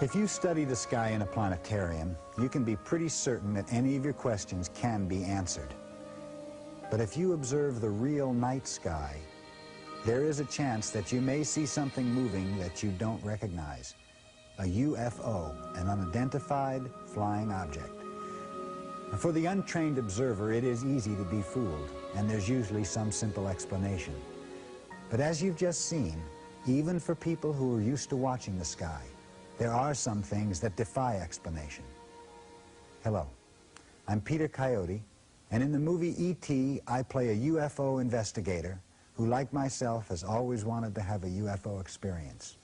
If you study the sky in a planetarium, you can be pretty certain that any of your questions can be answered. But if you observe the real night sky, there is a chance that you may see something moving that you don't recognize. A UFO, an unidentified flying object. And for the untrained observer, it is easy to be fooled, and there's usually some simple explanation. But as you've just seen, even for people who are used to watching the sky, there are some things that defy explanation. Hello, I'm Peter Coyote, and in the movie E.T., I play a UFO investigator who, like myself, has always wanted to have a UFO experience.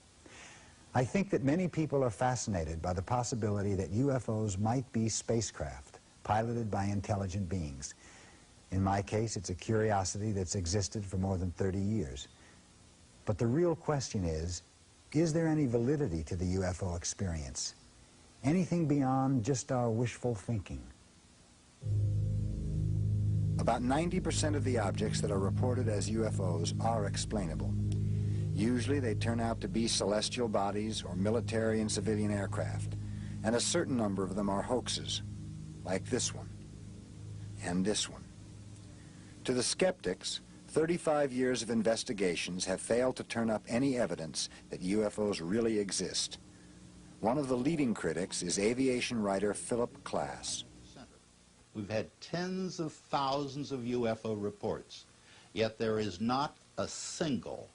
I think that many people are fascinated by the possibility that UFOs might be spacecraft piloted by intelligent beings. In my case, it's a curiosity that's existed for more than 30 years. But the real question is there any validity to the UFO experience? Anything beyond just our wishful thinking? About 90% of the objects that are reported as UFOs are explainable. Usually they turn out to be celestial bodies or military and civilian aircraft, and a certain number of them are hoaxes, like this one and this one. To the skeptics, 35 years of investigations have failed to turn up any evidence that UFOs really exist. One of the leading critics is aviation writer Philip Klass. We've had tens of thousands of UFO reports, yet there is not a single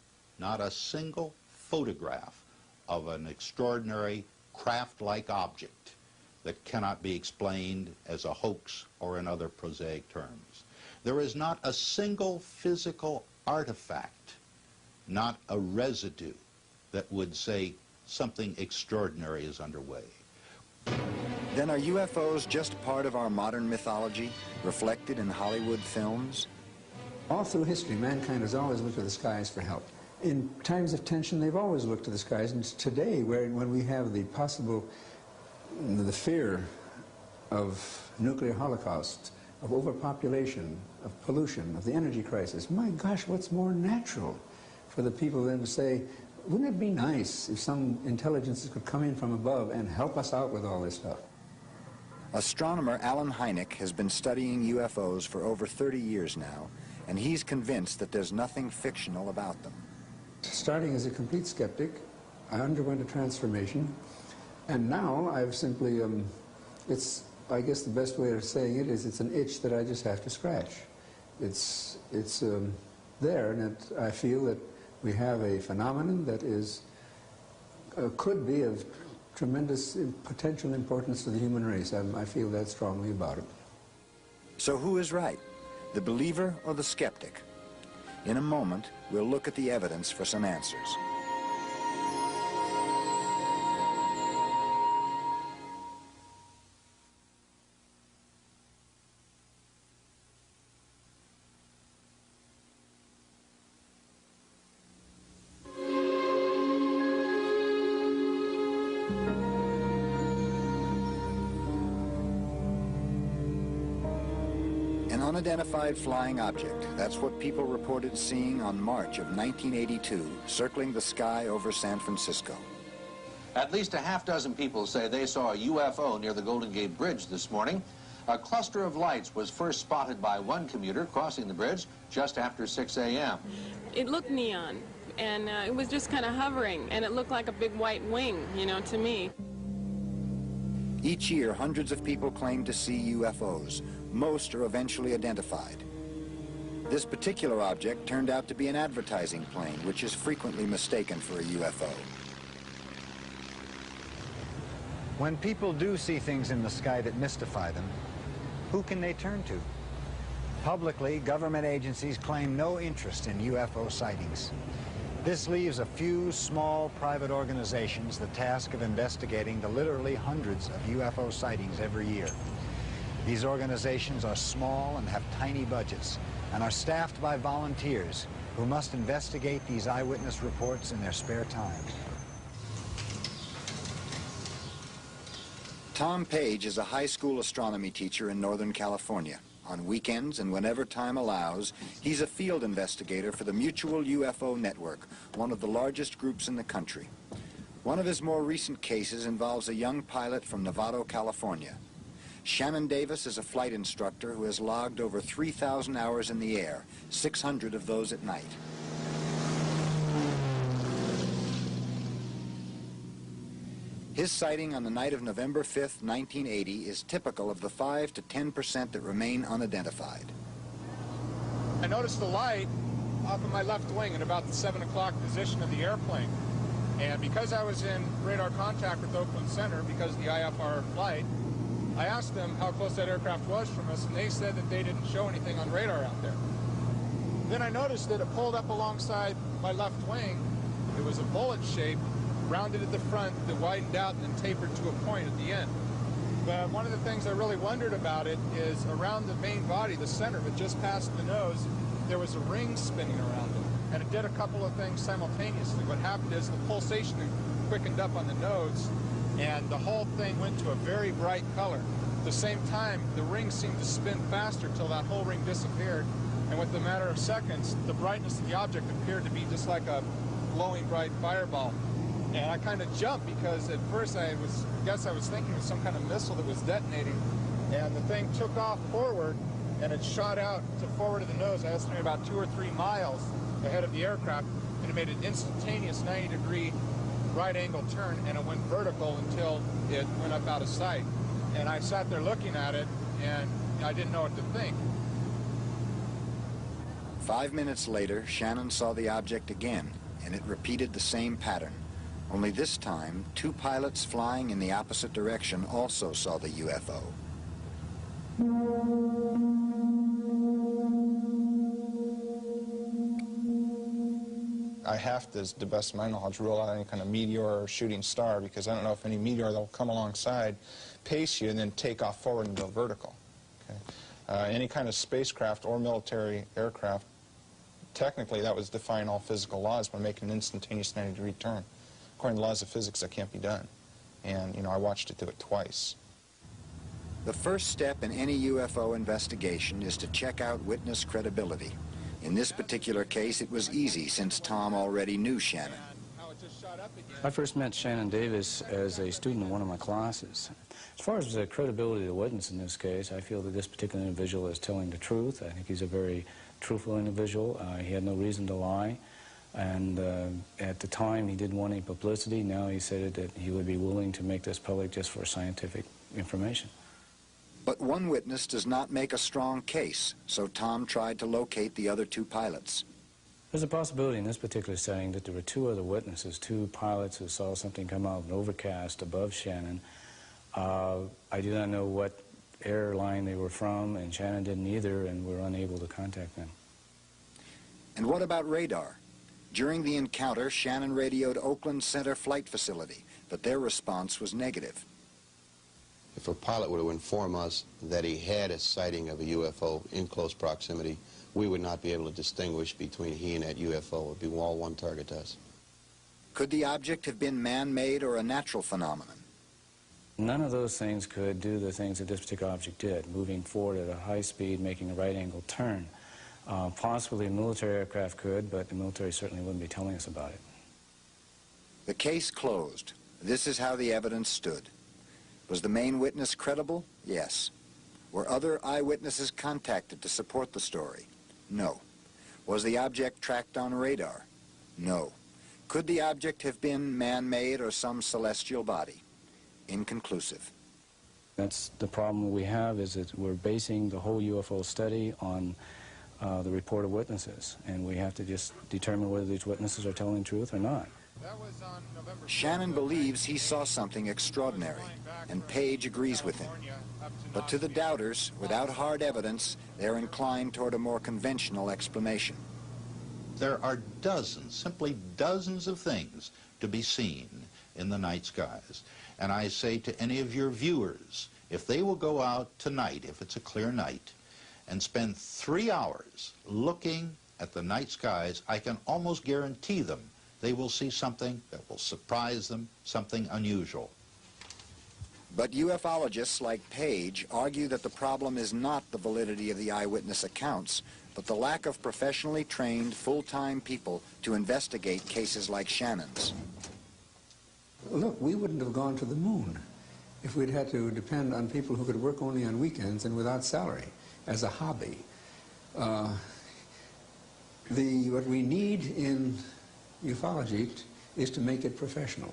photograph of an extraordinary craft-like object that cannot be explained as a hoax or in other prosaic terms. There is not a single physical artifact, not a residue, that would say something extraordinary is underway. Then are UFOs just part of our modern mythology, reflected in Hollywood films? All through history, mankind has always looked to the skies for help. In times of tension, they've always looked to the skies, and today, when we have the fear of nuclear holocaust, of overpopulation, of pollution, of the energy crisis, my gosh, what's more natural for the people than to say, wouldn't it be nice if some intelligences could come in from above and help us out with all this stuff? Astronomer Alan Hynek has been studying UFOs for over 30 years now, and he's convinced that there's nothing fictional about them. Starting as a complete skeptic, I underwent a transformation, and now I've simply, I guess the best way of saying it is it's an itch that I just have to scratch. It's there, and I feel that we have a phenomenon that is, could be of tremendous potential importance to the human race. I feel that strongly about it. So who is right, the believer or the skeptic? In a moment, we'll look at the evidence for some answers. Unidentified flying object. That's what people reported seeing on March of 1982, circling the sky over San Francisco. At least a half dozen people say they saw a UFO near the Golden Gate Bridge this morning. A cluster of lights was first spotted by one commuter crossing the bridge just after 6 a.m. It looked neon, and it was just kind of hovering, and it looked like a big white wing, to me. Each year, hundreds of people claim to see UFOs. Most are eventually identified. This particular object turned out to be an advertising plane, which is frequently mistaken for a UFO. When people do see things in the sky that mystify them, who can they turn to? Publicly, government agencies claim no interest in UFO sightings. This leaves a few small private organizations the task of investigating the literally hundreds of UFO sightings every year. These organizations are small and have tiny budgets and are staffed by volunteers who must investigate these eyewitness reports in their spare time. Tom Page is a high school astronomy teacher in Northern California. On weekends and whenever time allows, he's a field investigator for the Mutual UFO Network, one of the largest groups in the country. One of his more recent cases involves a young pilot from Novato, California. Shannon Davis is a flight instructor who has logged over 3,000 hours in the air, 600 of those at night. His sighting on the night of November 5th, 1980 is typical of the 5 to 10% that remain unidentified. I noticed the light off of my left wing at about the 7 o'clock position of the airplane. And because I was in radar contact with Oakland Center, because of the IFR flight, I asked them how close that aircraft was from us, and they said that they didn't show anything on radar out there. Then I noticed that it pulled up alongside my left wing. It was a bullet shape, rounded at the front, that widened out and then tapered to a point at the end. But one of the things I really wondered about it is around the main body, the center of it, just past the nose, there was a ring spinning around it. And it did a couple of things simultaneously. What happened is the pulsation quickened up on the nose, and the whole thing went to a very bright color. At the same time, the ring seemed to spin faster till that whole ring disappeared. And within a matter of seconds, the brightness of the object appeared to be just like a glowing bright fireball. And I kind of jumped because at first I guess I was thinking it was some kind of missile that was detonating. And the thing took off forward, and it shot out to forward of the nose. I estimated about 2 or 3 miles ahead of the aircraft, and it made an instantaneous 90-degree right-angle turn, and it went vertical until it went up out of sight. And I sat there looking at it, and I didn't know what to think. 5 minutes later, Shannon saw the object again, and it repeated the same pattern. Only this time, 2 pilots flying in the opposite direction also saw the UFO. I have to, to the best of my knowledge, rule out any kind of meteor or shooting star, because I don't know if any meteor that will come alongside, pace you, and then take off forward and go vertical. Okay? Any kind of spacecraft or military aircraft, technically that was defying all physical laws by making an instantaneous 90-degree turn. According to the laws of physics, that can't be done. And, you know, I watched it do it twice. The first step in any UFO investigation is to check out witness credibility. In this particular case, it was easy since Tom already knew Shannon. I first met Shannon Davis as a student in one of my classes. As far as the credibility of the witness in this case, I feel that this particular individual is telling the truth. I think he's a very truthful individual. He had no reason to lie. And at the time, he didn't want any publicity. Now he said that he would be willing to make this public just for scientific information. But one witness does not make a strong case, so Tom tried to locate the other 2 pilots. There's a possibility in this particular setting that there were 2 other witnesses, 2 pilots who saw something come out of an overcast above Shannon. I do not know what airline they were from, and Shannon didn't either, and we're unable to contact them. And what about radar? During the encounter, Shannon radioed Oakland Center Flight Facility, but their response was negative. If a pilot were to inform us that he had a sighting of a UFO in close proximity, we would not be able to distinguish between he and that UFO. It would be all one target to us. Could the object have been man-made or a natural phenomenon? None of those things could do the things that this particular object did, moving forward at a high speed, making a right-angle turn. Possibly a military aircraft could, but the military certainly wouldn't be telling us about it. The case closed. This is how the evidence stood. Was the main witness credible? Yes. Were other eyewitnesses contacted to support the story? No. Was the object tracked on radar? No. Could the object have been man-made or some celestial body? Inconclusive. That's the problem we have, is that we're basing the whole UFO study on the report of witnesses, and we have to just determine whether these witnesses are telling the truth or not. Shannon believes he saw something extraordinary, and Page agrees with him. But to the doubters, without hard evidence, they're inclined toward a more conventional explanation. There are dozens, simply dozens of things to be seen in the night skies. And I say to any of your viewers, if they will go out tonight, if it's a clear night, and spend 3 hours looking at the night skies, I can almost guarantee them they will see something that will surprise them, something unusual. But ufologists like Page argue that the problem is not the validity of the eyewitness accounts, but the lack of professionally trained, full-time people to investigate cases like Shannon's. look, we wouldn't have gone to the moon if we'd had to depend on people who could work only on weekends and without salary as a hobby. What we need in ufology is to make it professional.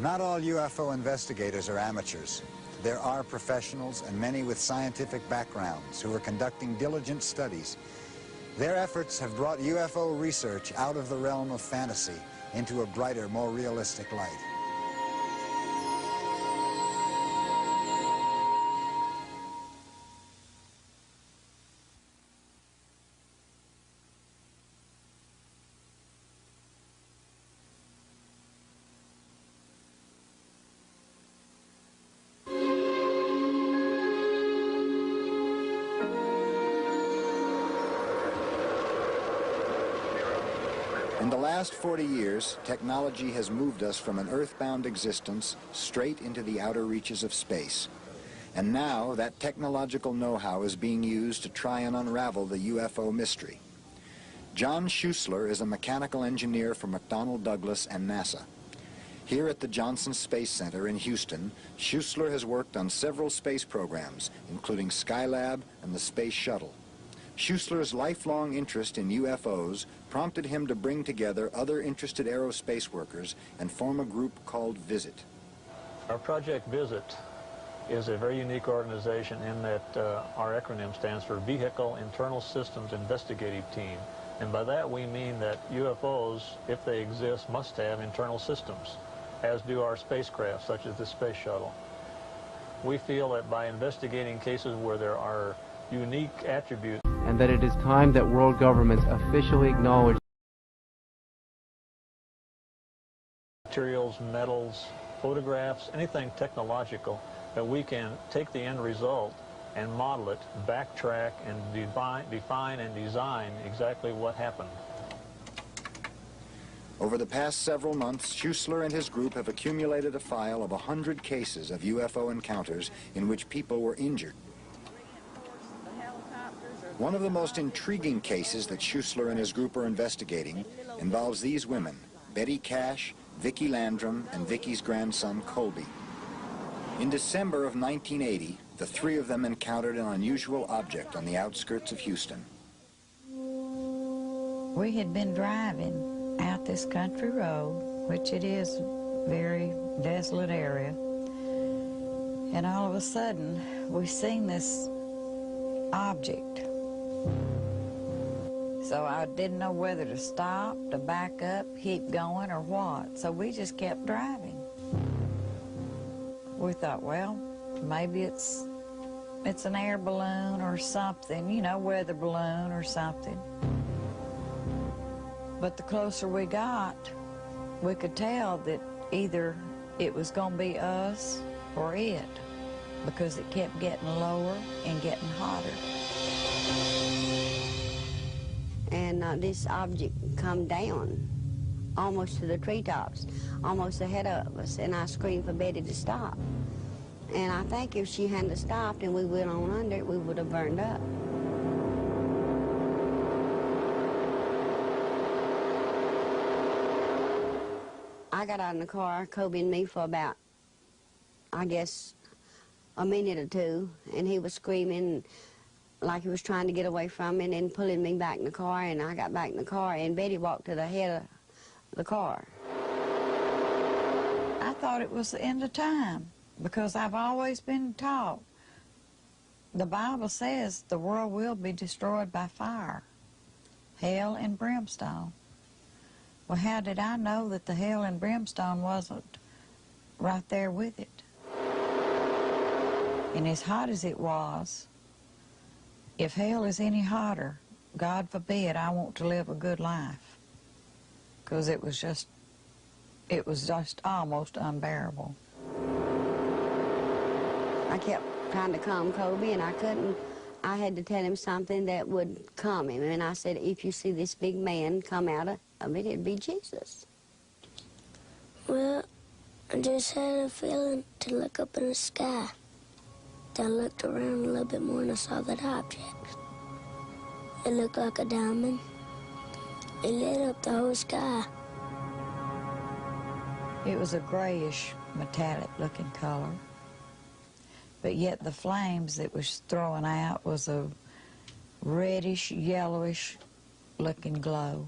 Not all UFO investigators are amateurs. There are professionals and many with scientific backgrounds who are conducting diligent studies. Their efforts have brought UFO research out of the realm of fantasy into a brighter, more realistic light. In the last 40 years, technology has moved us from an earthbound existence straight into the outer reaches of space. And now that technological know-how is being used to try and unravel the UFO mystery. John Schuessler is a mechanical engineer for McDonnell Douglas and NASA. Here at the Johnson Space Center in Houston, Schuessler has worked on several space programs, including Skylab and the Space Shuttle. Schuessler's lifelong interest in UFOs prompted him to bring together other interested aerospace workers and form a group called VISIT. Our Project VISIT is a very unique organization in that our acronym stands for Vehicle Internal Systems Investigative Team. And by that we mean that UFOs, if they exist, must have internal systems, as do our spacecraft, such as the Space Shuttle. We feel that by investigating cases where there are unique attributes, and that it is time that world governments officially acknowledge materials, metals, photographs, anything technological, that we can take the end result and model it, backtrack, and define and design exactly what happened. Over the past several months, Schuessler and his group have accumulated a file of 100 cases of UFO encounters in which people were injured. One of the most intriguing cases that Schuessler and his group are investigating involves these women, Betty Cash, Vicki Landrum, and Vicki's grandson, Colby. In December of 1980, the three of them encountered an unusual object on the outskirts of Houston. We had been driving out this country road, which it is a very desolate area, and all of a sudden we seen this object. So I didn't know whether to stop, to back up, keep going, or what. So we just kept driving. We thought, well, maybe it's an air balloon or something, you know, weather balloon or something. But the closer we got, we could tell that either it was going to be us or it, because it kept getting lower and getting hotter. And this object come down almost to the treetops, almost ahead of us, and I screamed for Betty to stop. And I think if she hadn't stopped and we went on under it, we would have burned up. I got out in the car, Kobe and me, for about, I guess, a minute or two, and he was screaming like he was trying to get away from me and then pulling me back in the car, and I got back in the car, and Betty walked to the head of the car. I thought it was the end of time, because I've always been taught the Bible says the world will be destroyed by fire, hell and brimstone. Well, how did I know that the hell and brimstone wasn't right there with it? And as hot as it was, if hell is any hotter, God forbid I want to live a good life, because it was just almost unbearable. I kept trying to calm Kobe, and I couldn't. I had to tell him something that would calm him, and I said, if you see this big man come out of it, it'd be Jesus. Well, I just had a feeling to look up in the sky. I looked around a little bit more and I saw that object. It looked like a diamond. It lit up the whole sky. It was a grayish, metallic-looking color, but yet the flames it was throwing out was a reddish, yellowish-looking glow.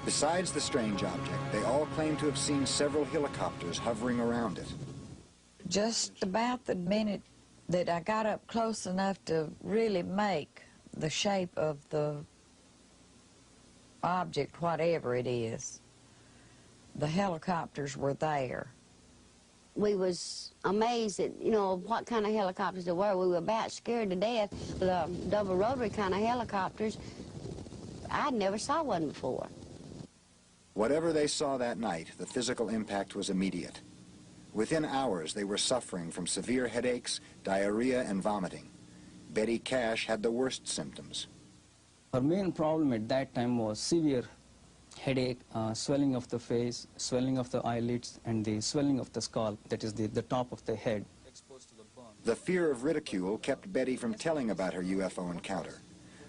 Besides the strange object, they all claim to have seen several helicopters hovering around it. Just about the minute that I got up close enough to really make the shape of the object, whatever it is, the helicopters were there. We was amazed at, you know, what kind of helicopters there were. We were about scared to death. The double rotary kind of helicopters, I'd never saw one before. Whatever they saw that night, the physical impact was immediate. Within hours, they were suffering from severe headaches, diarrhea, and vomiting. Betty Cash had the worst symptoms. Her main problem at that time was severe headache, swelling of the face, swelling of the eyelids, and the swelling of the scalp, that is the top of the head. The fear of ridicule kept Betty from telling about her UFO encounter.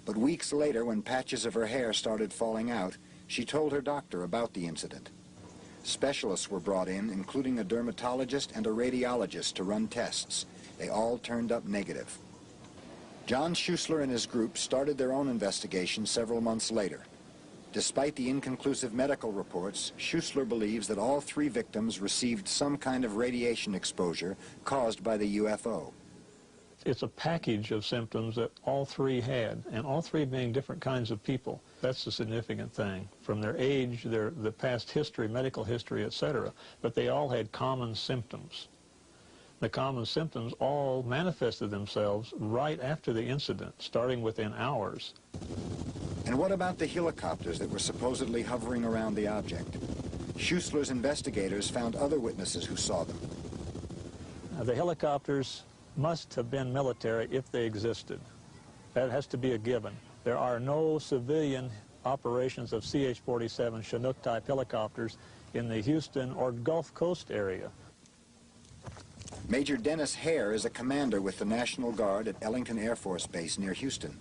But weeks later, when patches of her hair started falling out, she told her doctor about the incident. Specialists were brought in, including a dermatologist and a radiologist, to run tests. They all turned up negative. John Schuessler and his group started their own investigation several months later. Despite the inconclusive medical reports, Schuessler believes that all 3 victims received some kind of radiation exposure caused by the UFO. It's a package of symptoms that all 3 had, and all 3 being different kinds of people. That's the significant thing, from their age, the past history, medical history, etc. But they all had common symptoms. The common symptoms all manifested themselves right after the incident, starting within hours. And what about the helicopters that were supposedly hovering around the object? Schuessler's investigators found other witnesses who saw them. The helicopters must have been military if they existed. That has to be a given. There are no civilian operations of CH-47 Chinook-type helicopters in the Houston or Gulf Coast area. Major Dennis Hare is a commander with the National Guard at Ellington Air Force Base near Houston.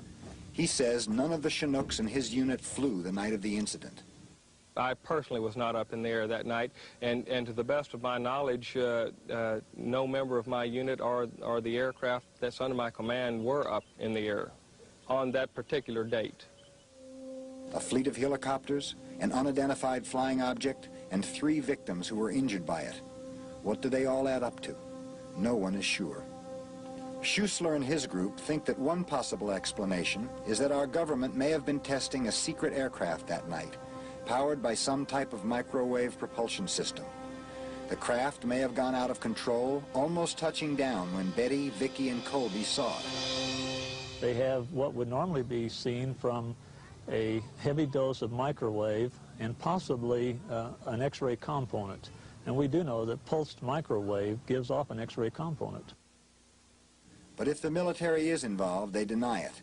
He says none of the Chinooks in his unit flew the night of the incident. I personally was not up in the air that night, and to the best of my knowledge, no member of my unit or the aircraft that's under my command were up in the air on that particular date. A fleet of helicopters, an unidentified flying object, and 3 victims who were injured by it. What do they all add up to? No one is sure. Schuessler and his group think that one possible explanation is that our government may have been testing a secret aircraft that night, powered by some type of microwave propulsion system. The craft may have gone out of control, almost touching down when Betty, Vicky, and Colby saw it. They have what would normally be seen from a heavy dose of microwave and possibly an X-ray component. And we do know that pulsed microwave gives off an X-ray component. But if the military is involved, they deny it.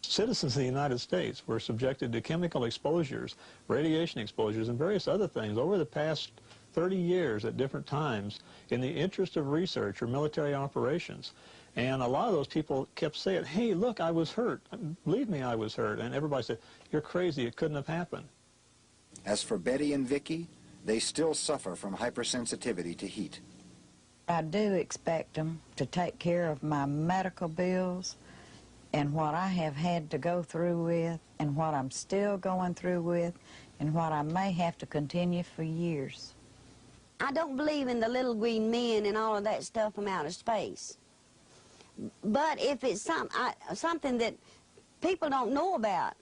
Citizens of the United States were subjected to chemical exposures, radiation exposures, and various other things over the past 30 years at different times in the interest of research or military operations. And a lot of those people kept saying, hey, look, I was hurt. Believe me, I was hurt. And everybody said, you're crazy, it couldn't have happened. As for Betty and Vicky, they still suffer from hypersensitivity to heat. I do expect them to take care of my medical bills and what I have had to go through with and what I'm still going through with and what I may have to continue for years. I don't believe in the little green men and all of that stuff from outer space. But if it's something that people don't know about,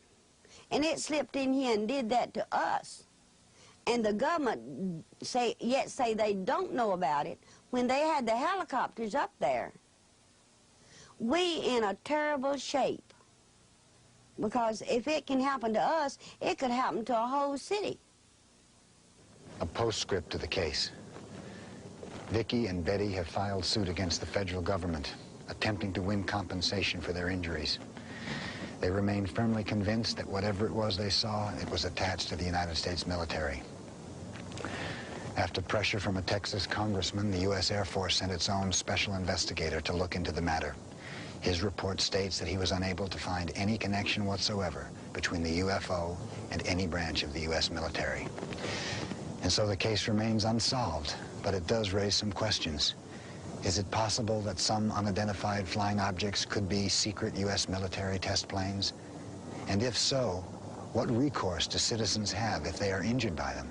and it slipped in here and did that to us, and the government say they don't know about it, when they had the helicopters up there, we in a terrible shape. Because if it can happen to us, it could happen to a whole city. A postscript to the case. Vicky and Betty have filed suit against the federal government, attempting to win compensation for their injuries. They remain firmly convinced that whatever it was they saw, it was attached to the United States military. After pressure from a Texas congressman, the U.S. Air Force sent its own special investigator to look into the matter. His report states that he was unable to find any connection whatsoever between the UFO and any branch of the U.S. military. And so the case remains unsolved, but it does raise some questions. Is it possible that some unidentified flying objects could be secret U.S. military test planes? And if so, what recourse do citizens have if they are injured by them?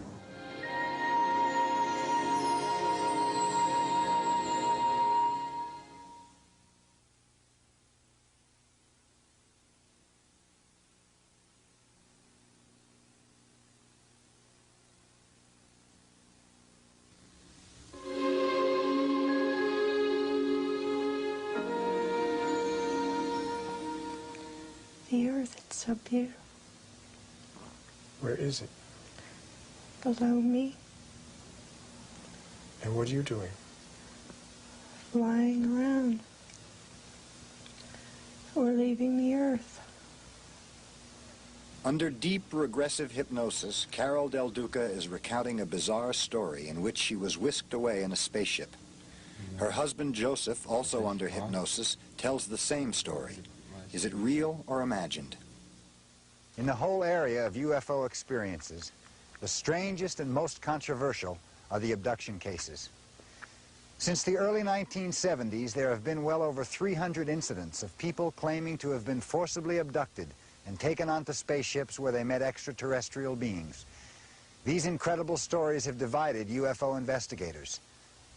The earth, it's so beautiful. Where is it? Below me, And what are you doing? flying around. We're leaving the earth. Under deep regressive hypnosis, Carol Del Duca is recounting a bizarre story in which she was whisked away in a spaceship. Her husband, Joseph, also under hypnosis, tells the same story. Is it real or imagined? In the whole area of UFO experiences, the strangest and most controversial are the abduction cases. Since the early 1970s, there have been well over 300 incidents of people claiming to have been forcibly abducted and taken onto spaceships where they met extraterrestrial beings. These incredible stories have divided UFO investigators.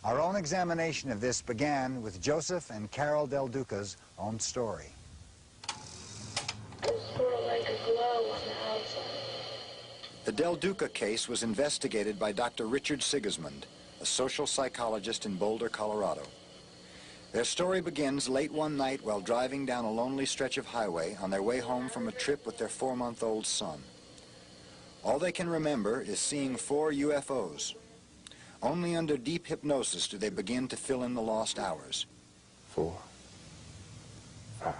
Our own examination of this began with Joseph and Carol Del Duca's own story. Like a glow on the outside. The Del Duca case was investigated by Dr. Richard Sigismund, a social psychologist in Boulder, Colorado. Their story begins late one night while driving down a lonely stretch of highway on their way home from a trip with their 4-month-old son. All they can remember is seeing 4 UFOs. Only under deep hypnosis do they begin to fill in the lost hours. 4, 5,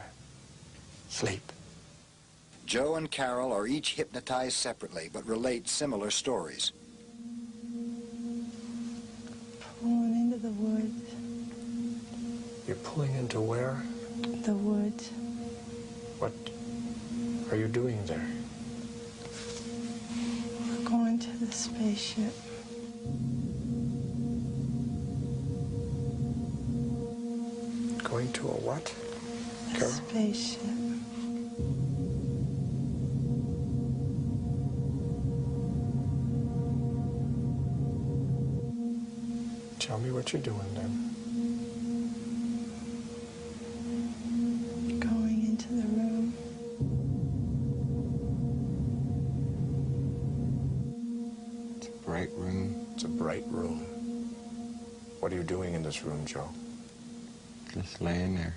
sleep. Joe and Carol are each hypnotized separately, but relate similar stories. Pulling into the woods. You're pulling into where? The woods. What are you doing there? We're going to the spaceship. Going to a what? The Carol? spaceship. Tell me what you're doing then. Going into the room. It's a bright room. It's a bright room. What are you doing in this room, Joe? Just laying there.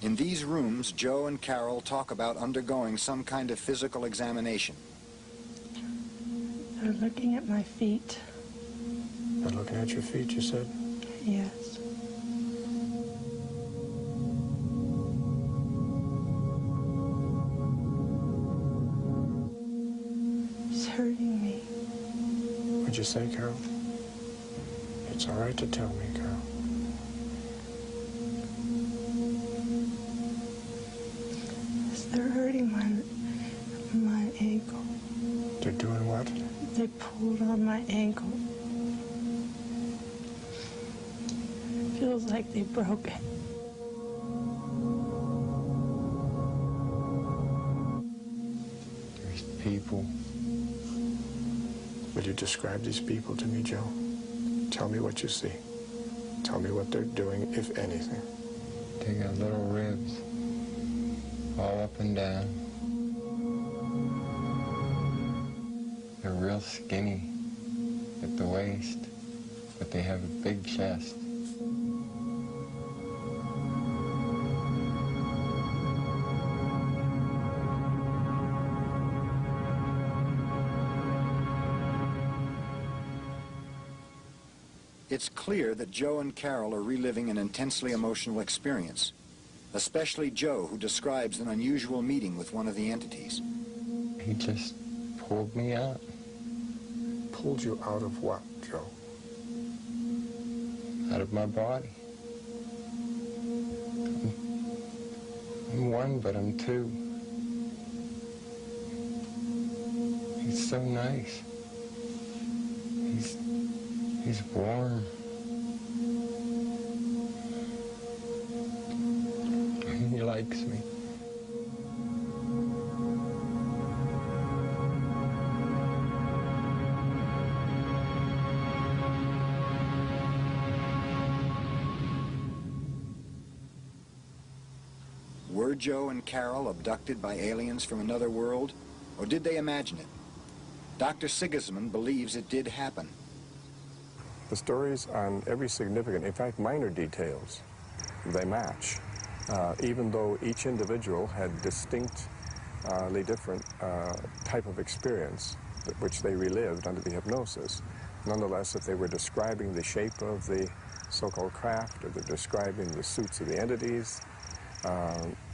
In these rooms, Joe and Carol talk about undergoing some kind of physical examination. They're looking at my feet. They're looking at your feet, you said? Yes. It's hurting me. What'd you say, Carol? It's all right to tell me, Carol. They're hurting my ankle. They're doing what? They pulled on my ankle. Feels like they broke it. There's people. Will you describe these people to me, Joe? Tell me what you see. Tell me what they're doing, if anything. They got little ribs all up and down. They're real skinny at the waist, but they have a big chest. It's clear that Joe and Carol are reliving an intensely emotional experience, especially Joe, who describes an unusual meeting with one of the entities. He just pulled me out. Pulled you out of what, Joe? Out of my body. I'm one, but I'm two. He's so nice. He's warm. He likes me. Were Joe and Carol abducted by aliens from another world, or did they imagine it? Dr. Sigismund believes it did happen. The stories on every significant, in fact, minor details, they match. Even though each individual had distinctly different type of experience, which they relived under the hypnosis, nonetheless, if they were describing the shape of the so-called craft, or they're describing the suits of the entities,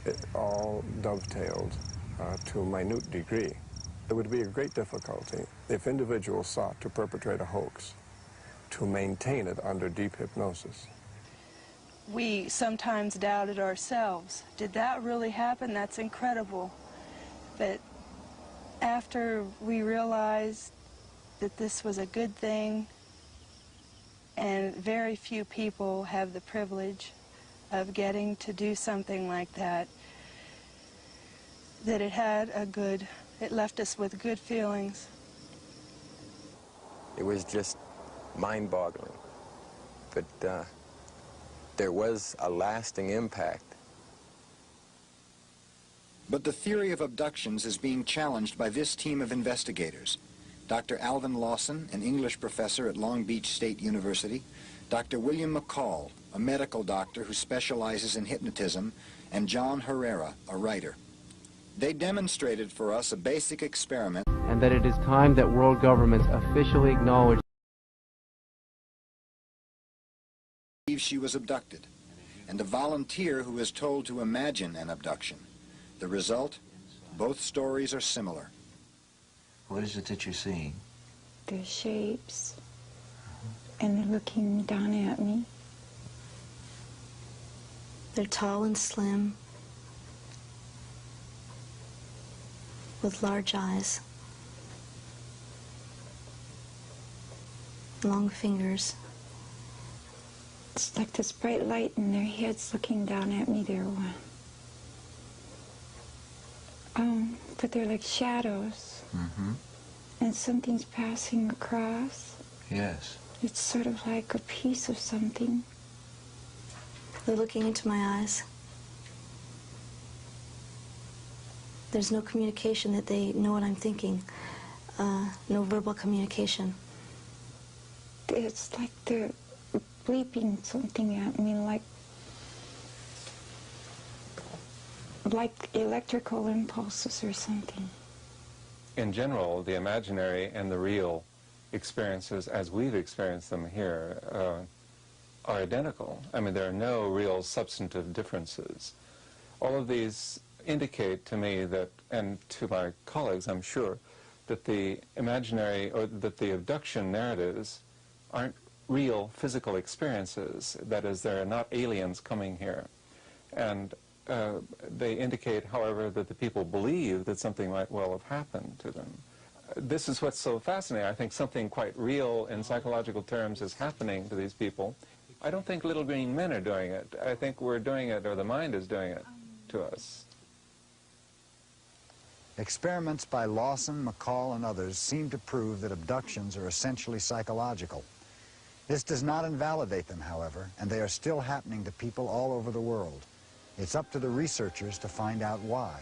it all dovetailed to a minute degree. It would be a great difficulty if individuals sought to perpetrate a hoax to maintain it under deep hypnosis. We sometimes doubted ourselves. Did that really happen? That's incredible. But after we realized that this was a good thing, and very few people have the privilege of getting to do something like that, that it left us with good feelings. It was just mind-boggling, but there was a lasting impact. But the theory of abductions is being challenged by this team of investigators. Dr. Alvin Lawson, an English professor at Long Beach State University, Dr. William McCall, a medical doctor who specializes in hypnotism, and John Herrera, a writer. They demonstrated for us a basic experiment. And that it is time that world governments officially acknowledge She was abducted, and a volunteer who is told to imagine an abduction. The result? Both stories are similar. What is it that you're seeing? They're shapes, and they're looking down at me. They're tall and slim, with large eyes, long fingers. It's like this bright light in their heads looking down at me. But they're like shadows. Mm-hmm. And something's passing across. Yes. It's sort of like a piece of something. They're looking into my eyes. There's no communication that they know what I'm thinking. No verbal communication. It's like they're bleeping something at me, like electrical impulses or something. In general, the imaginary and the real experiences, as we've experienced them here, are identical. I mean, there are no real substantive differences. All of these indicate to me that, and to my colleagues, I'm sure, that the imaginary or that the abduction narratives aren't real physical experiences. That is, they're not aliens coming here. And they indicate, however, that the people believe that something might well have happened to them. This is what's so fascinating. I think something quite real in psychological terms is happening to these people. I don't think little green men are doing it. I think we're doing it, or the mind is doing it to us. Experiments by Lawson, McCall, and others seem to prove that abductions are essentially psychological. This does not invalidate them, however, and they are still happening to people all over the world. It's up to the researchers to find out why.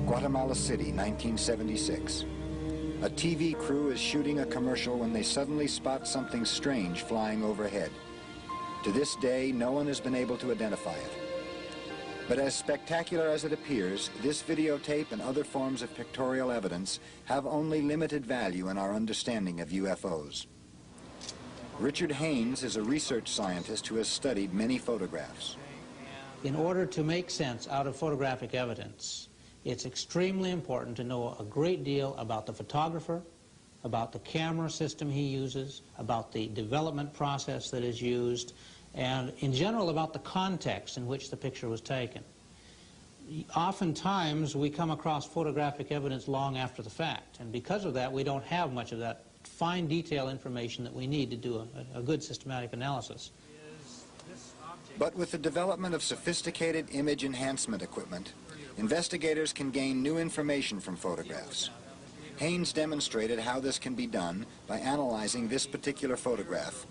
Guatemala City, 1976. A TV crew is shooting a commercial when they suddenly spot something strange flying overhead. To this day, no one has been able to identify it. But as spectacular as it appears, this videotape and other forms of pictorial evidence have only limited value in our understanding of UFOs. Richard Haynes is a research scientist who has studied many photographs. In order to make sense out of photographic evidence, it's extremely important to know a great deal about the photographer, about the camera system he uses, about the development process that is used, and in general about the context in which the picture was taken. Oftentimes we come across photographic evidence long after the fact, and because of that we don't have much of that fine detail information that we need to do a good systematic analysis. But with the development of sophisticated image enhancement equipment, investigators can gain new information from photographs. Haynes demonstrated how this can be done by analyzing this particular photograph.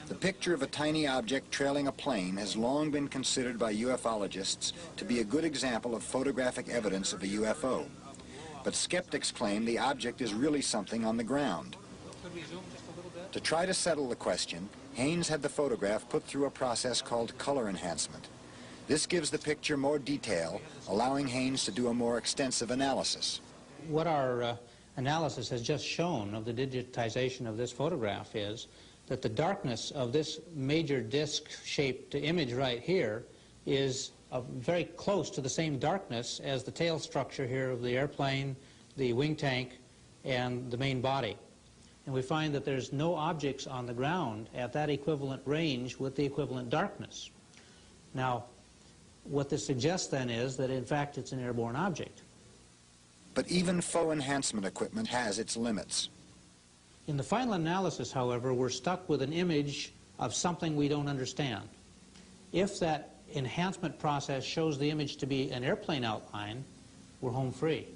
The picture of a tiny object trailing a plane has long been considered by ufologists to be a good example of photographic evidence of a UFO. But skeptics claim the object is really something on the ground. To try to settle the question, Haynes had the photograph put through a process called color enhancement. This gives the picture more detail, allowing Haynes to do a more extensive analysis. What our analysis has just shown of the digitization of this photograph is that the darkness of this major disc-shaped image right here is very close to the same darkness as the tail structure here of the airplane, the wing tank, and the main body. And we find that there's no objects on the ground at that equivalent range with the equivalent darkness. Now, what this suggests then is that in fact it's an airborne object. But even faux enhancement equipment has its limits. In the final analysis, however, we're stuck with an image of something we don't understand. If that enhancement process shows the image to be an airplane outline, we're home free.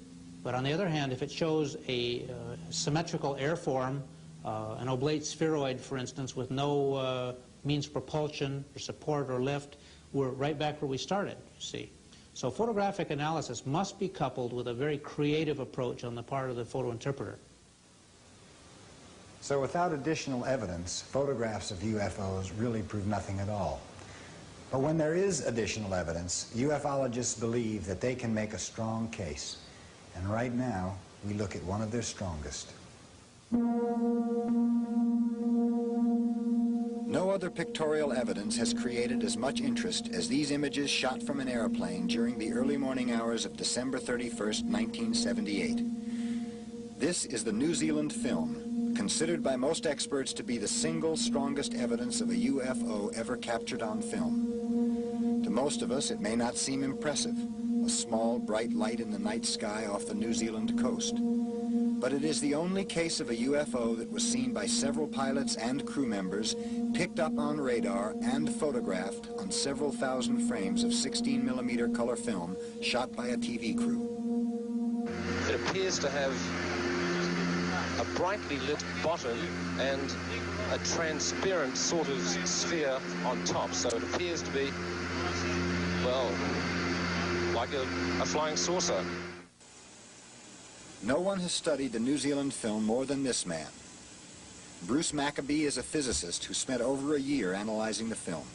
But on the other hand, if it shows a symmetrical airform, an oblate spheroid, for instance, with no means of propulsion or support or lift, we're right back where we started, you see. So photographic analysis must be coupled with a very creative approach on the part of the photo interpreter. So without additional evidence, photographs of UFOs really prove nothing at all. But when there is additional evidence, ufologists believe that they can make a strong case. And right now, we look at one of their strongest. No other pictorial evidence has created as much interest as these images shot from an airplane during the early morning hours of December 31st, 1978. This is the New Zealand film, considered by most experts to be the single strongest evidence of a UFO ever captured on film. To most of us, it may not seem impressive, a small, bright light in the night sky off the New Zealand coast. But it is the only case of a UFO that was seen by several pilots and crew members, picked up on radar and photographed on several thousand frames of 16mm color film shot by a TV crew. It appears to have a brightly lit bottom and a transparent sort of sphere on top, so it appears to be, well, like a flying saucer. No one has studied the New Zealand film more than this man. Bruce Maccabee is a physicist who spent over a year analyzing the film.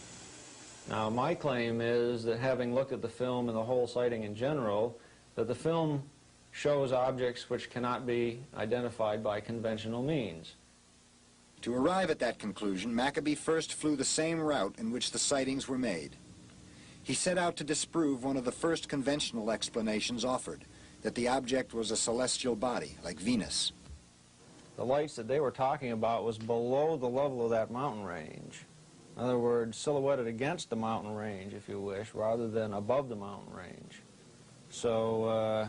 Now, my claim is that having looked at the film and the whole sighting in general, that the film shows objects which cannot be identified by conventional means. To arrive at that conclusion, Maccabee first flew the same route in which the sightings were made. He set out to disprove one of the first conventional explanations offered, that the object was a celestial body, like Venus. The lights that they were talking about was below the level of that mountain range. In other words, silhouetted against the mountain range, if you wish, rather than above the mountain range. So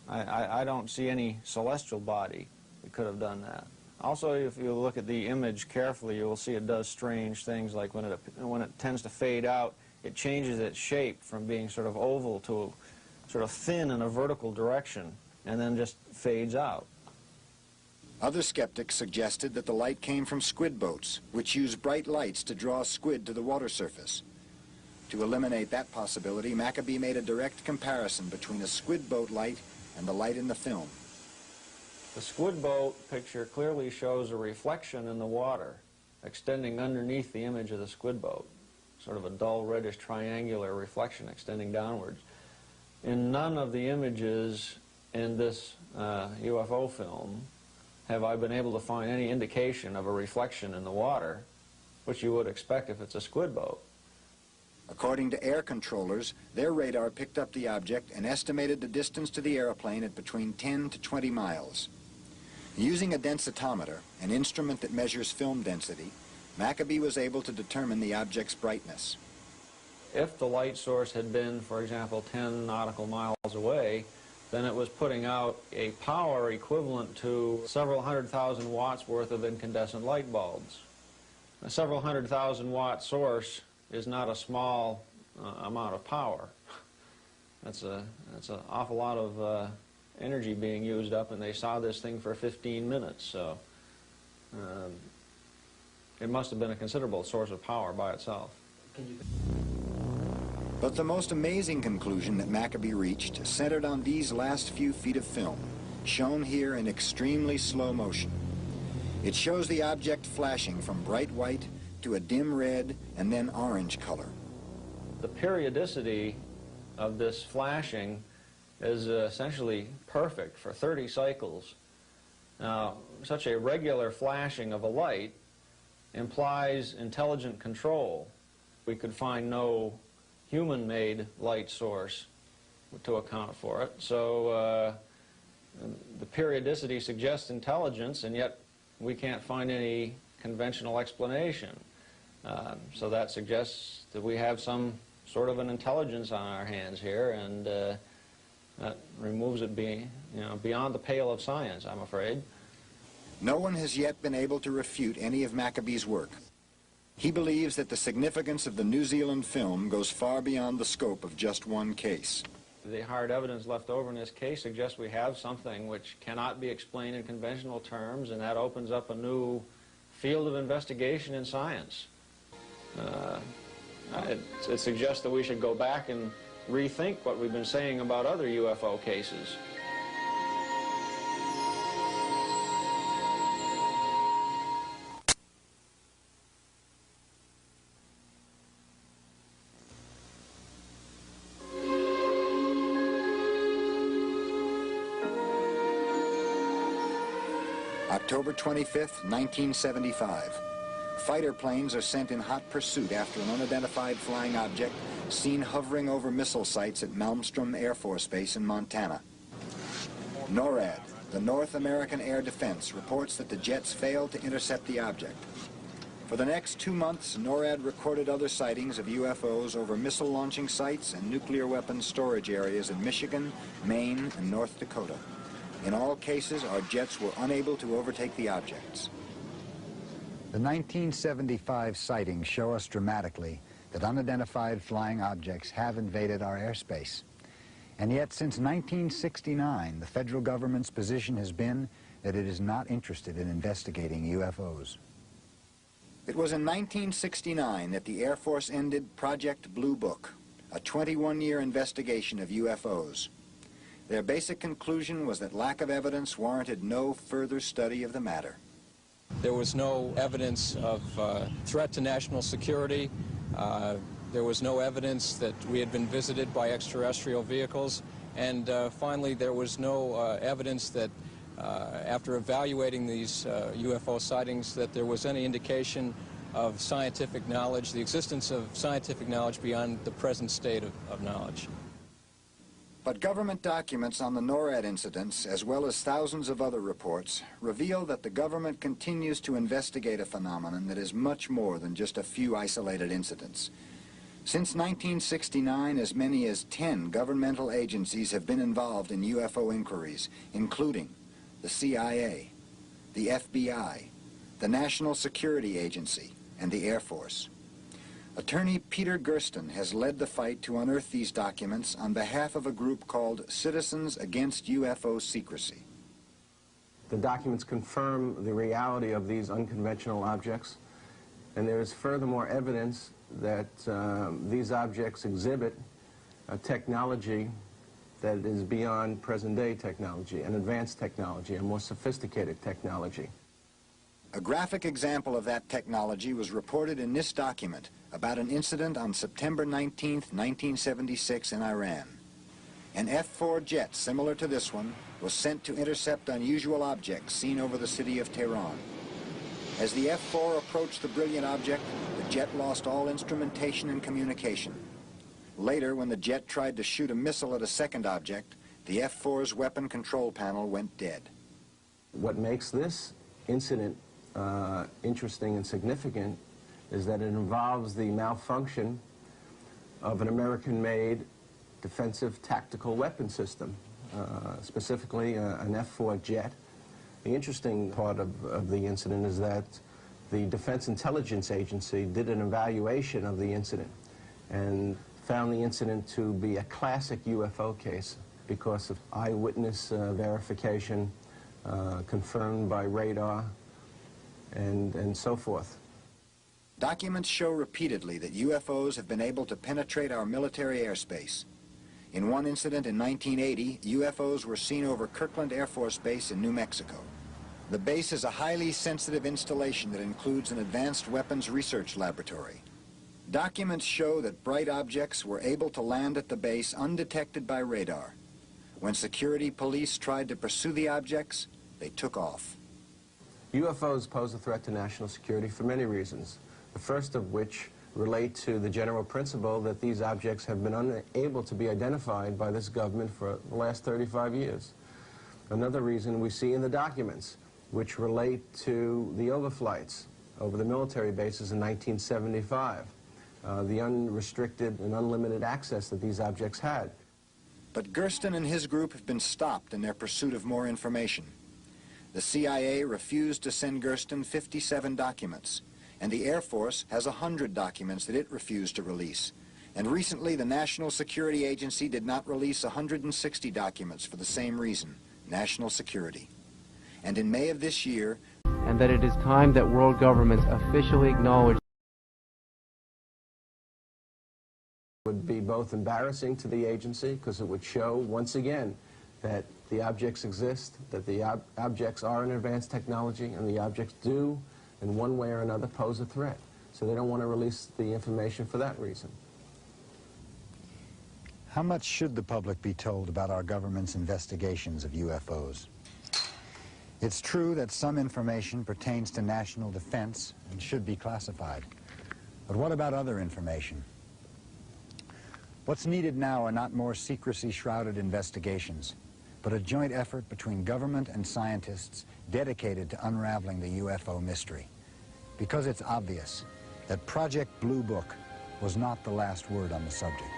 I don't see any celestial body that could have done that. Also, if you look at the image carefully, you will see it does strange things, like when it tends to fade out, it changes its shape from being sort of oval to sort of thin in a vertical direction, and then just fades out. Other skeptics suggested that the light came from squid boats, which use bright lights to draw squid to the water surface. To eliminate that possibility, Maccabee made a direct comparison between a squid boat light and the light in the film. The squid boat picture clearly shows a reflection in the water extending underneath the image of the squid boat, sort of a dull reddish triangular reflection extending downwards. In none of the images in this UFO film have I been able to find any indication of a reflection in the water, which you would expect if it's a squid boat. According to air controllers, their radar picked up the object and estimated the distance to the airplane at between 10 to 20 miles. Using a densitometer, an instrument that measures film density, Maccabee was able to determine the object's brightness. If the light source had been, for example, 10 nautical miles away, then it was putting out a power equivalent to several 100,000 watts worth of incandescent light bulbs. A several 100,000 watt source is not a small amount of power. That's an awful lot of energy being used up, and they saw this thing for 15 minutes, so it must have been a considerable source of power by itself. But the most amazing conclusion that Maccabee reached centered on these last few feet of film, shown here in extremely slow motion. It shows the object flashing from bright white to a dim red and then orange color. The periodicity of this flashing is essentially perfect for 30 cycles. Now, such a regular flashing of a light implies intelligent control. We could find no human-made light source to account for it. So the periodicity suggests intelligence, and yet we can't find any conventional explanation. So that suggests that we have some sort of an intelligence on our hands here, and that removes it beyond the pale of science, I'm afraid. No one has yet been able to refute any of Maccabee's work. He believes that the significance of the New Zealand film goes far beyond the scope of just one case. The hard evidence left over in this case suggests we have something which cannot be explained in conventional terms, and that opens up a new field of investigation in science. It suggests that we should go back and rethink what we've been saying about other UFO cases. October 25th, 1975. Fighter planes are sent in hot pursuit after an unidentified flying object seen hovering over missile sites at Malmstrom Air Force Base in Montana. NORAD, the North American Air Defense, reports that the jets failed to intercept the object. For the next 2 months, NORAD recorded other sightings of UFOs over missile launching sites and nuclear weapons storage areas in Michigan, Maine, and North Dakota. In all cases, our jets were unable to overtake the objects. The 1975 sightings show us dramatically that unidentified flying objects have invaded our airspace. And yet, since 1969, the federal government's position has been that it is not interested in investigating UFOs. It was in 1969 that the Air Force ended Project Blue Book, a 21-year investigation of UFOs. Their basic conclusion was that lack of evidence warranted no further study of the matter. There was no evidence of threat to national security. There was no evidence that we had been visited by extraterrestrial vehicles. And finally, there was no evidence that after evaluating these UFO sightings, that there was any indication of scientific knowledge, the existence of scientific knowledge beyond the present state of knowledge. But government documents on the NORAD incidents, as well as thousands of other reports, reveal that the government continues to investigate a phenomenon that is much more than just a few isolated incidents. Since 1969, as many as 10 governmental agencies have been involved in UFO inquiries, including the CIA, the FBI, the National Security Agency, and the Air Force. Attorney Peter Gersten has led the fight to unearth these documents on behalf of a group called Citizens Against UFO Secrecy. The documents confirm the reality of these unconventional objects, and there is furthermore evidence that these objects exhibit a technology that is beyond present-day technology, an advanced technology, a more sophisticated technology. A graphic example of that technology was reported in this document about an incident on September 19, 1976 in Iran. An F-4 jet similar to this one was sent to intercept unusual objects seen over the city of Tehran. As the F-4 approached the brilliant object, the jet lost all instrumentation and communication. Later, when the jet tried to shoot a missile at a second object, the F-4's weapon control panel went dead. What makes this incident interesting and significant is that it involves the malfunction of an American-made defensive tactical weapon system, specifically an F-4 jet. The interesting part of the incident is that the Defense Intelligence Agency did an evaluation of the incident and found the incident to be a classic UFO case because of eyewitness verification, confirmed by radar, and so forth. Documents show repeatedly that UFOs have been able to penetrate our military airspace. In one incident in 1980, UFOs were seen over Kirkland Air Force Base in New Mexico. The base is a highly sensitive installation that includes an advanced weapons research laboratory. Documents show that bright objects were able to land at the base undetected by radar. When security police tried to pursue the objects, they took off. UFOs pose a threat to national security for many reasons, the first of which relate to the general principle that these objects have been unable to be identified by this government for the last 35 years. Another reason we see in the documents, which relate to the overflights over the military bases in 1975, the unrestricted and unlimited access that these objects had. But Gersten and his group have been stopped in their pursuit of more information. The CIA refused to send Gersten 57 documents, and the Air Force has 100 documents that it refused to release. And recently, the National Security Agency did not release 160 documents for the same reason, national security. And in May of this year, and that it is time that world governments officially acknowledge would be both embarrassing to the agency because it would show once again that the objects exist, that the objects are an advanced technology, and the objects do in one way or another pose a threat. So they don't want to release the information for that reason. How much should the public be told about our government's investigations of UFOs? It's true that some information pertains to national defense and should be classified. But what about other information? What's needed now are not more secrecy-shrouded investigations, but a joint effort between government and scientists dedicated to unraveling the UFO mystery. Because it's obvious that Project Blue Book was not the last word on the subject.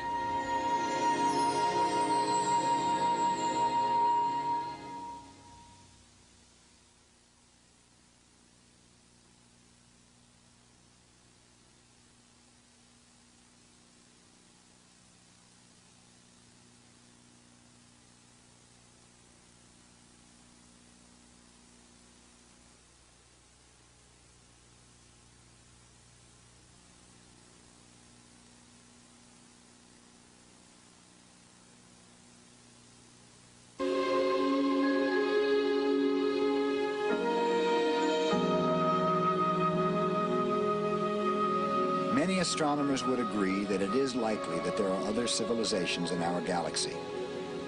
Many astronomers would agree that it is likely that there are other civilizations in our galaxy.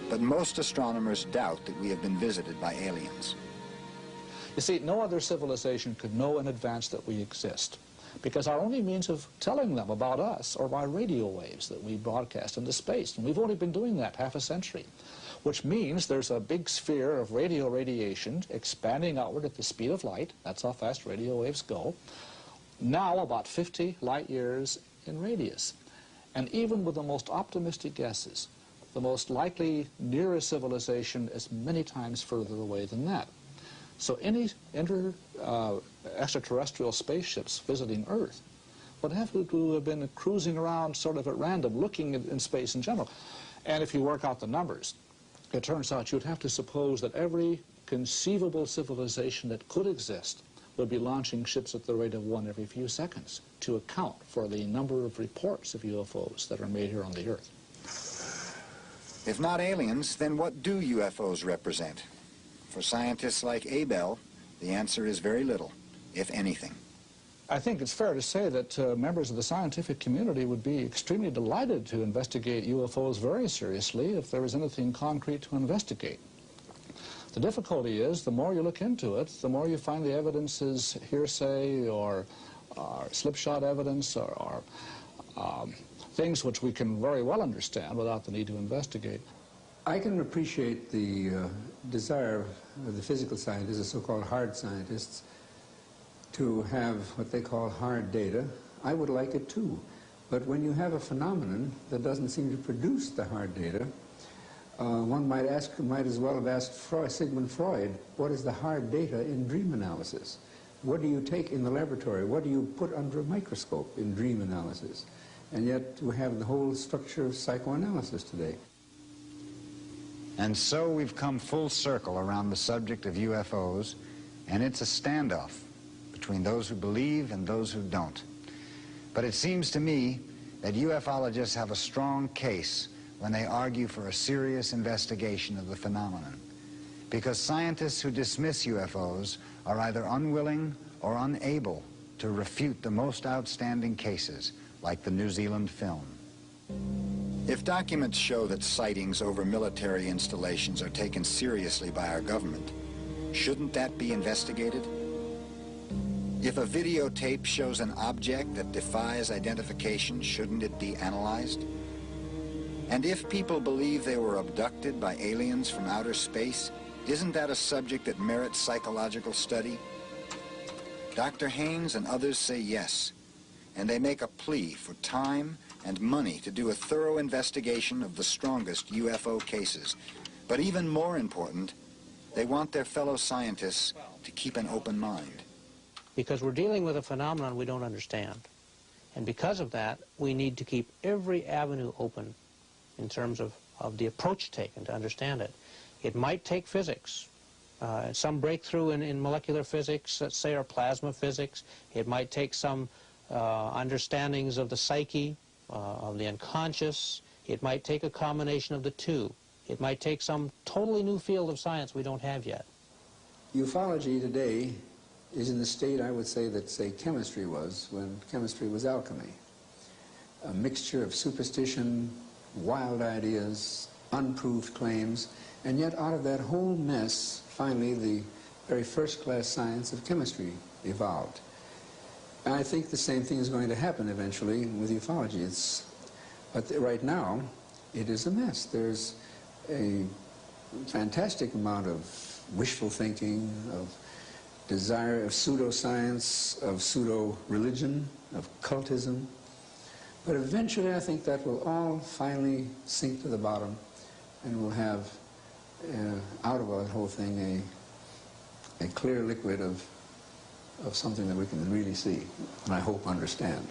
But most astronomers doubt that we have been visited by aliens. You see, no other civilization could know in advance that we exist, because our only means of telling them about us are by radio waves that we broadcast into space, and we've only been doing that half a century, which means there's a big sphere of radio radiation expanding outward at the speed of light. That's how fast radio waves go. Now about 50 light years in radius. And even with the most optimistic guesses, the most likely nearest civilization is many times further away than that. So any extraterrestrial spaceships visiting Earth would have to have been cruising around sort of at random, looking in space in general. And if you work out the numbers, it turns out you'd have to suppose that every conceivable civilization that could exist would be launching ships at the rate of one every few seconds to account for the number of reports of UFOs that are made here on the Earth. If not aliens, then what do UFOs represent? For scientists like Abel, the answer is very little, if anything. I think it's fair to say that members of the scientific community would be extremely delighted to investigate UFOs very seriously if there was anything concrete to investigate. The difficulty is, the more you look into it, the more you find the evidence is hearsay or slipshod evidence or things which we can very well understand without the need to investigate. I can appreciate the desire of the physical scientists, the so-called hard scientists, to have what they call hard data. I would like it too. But when you have a phenomenon that doesn't seem to produce the hard data, one might as well have asked Sigmund Freud, what is the hard data in dream analysis? What do you take in the laboratory? What do you put under a microscope in dream analysis? And yet we have the whole structure of psychoanalysis today. And so we've come full circle around the subject of UFOs, and it's a standoff between those who believe and those who don't. But it seems to me that ufologists have a strong case when they argue for a serious investigation of the phenomenon, because scientists who dismiss UFOs are either unwilling or unable to refute the most outstanding cases, like the New Zealand film. If documents show that sightings over military installations are taken seriously by our government, shouldn't that be investigated? If a videotape shows an object that defies identification, shouldn't it be analyzed? And if people believe they were abducted by aliens from outer space, isn't that a subject that merits psychological study? Dr. Haynes and others say yes, and they make a plea for time and money to do a thorough investigation of the strongest UFO cases. But even more important, they want their fellow scientists to keep an open mind. Because we're dealing with a phenomenon we don't understand. And because of that, we need to keep every avenue open in terms of the approach taken to understand it. It might take physics, some breakthrough in molecular physics, let's say, or plasma physics. It might take some understandings of the psyche, of the unconscious. It might take a combination of the two. It might take some totally new field of science we don't have yet. Ufology today is in the state, I would say, that, say, chemistry was when chemistry was alchemy. A mixture of superstition, wild ideas, unproved claims, and yet out of that whole mess, finally, the very first-class science of chemistry evolved. And I think the same thing is going to happen eventually with ufology. But right now, it is a mess. There's a fantastic amount of wishful thinking, of desire, of pseudoscience, of pseudo-religion, of cultism. But eventually, I think that will all finally sink to the bottom, and we'll have, out of that whole thing, a clear liquid of something that we can really see, and I hope understand.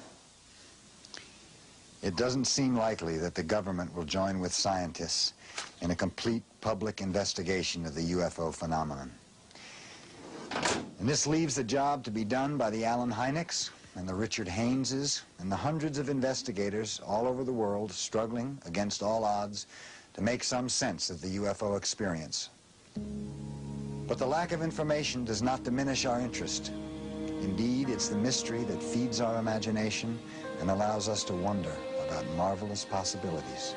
It doesn't seem likely that the government will join with scientists in a complete public investigation of the UFO phenomenon. And this leaves the job to be done by the Allen Hyneks and the Richard Hayneses and the hundreds of investigators all over the world struggling against all odds to make some sense of the UFO experience. But the lack of information does not diminish our interest. Indeed, it's the mystery that feeds our imagination and allows us to wonder about marvelous possibilities.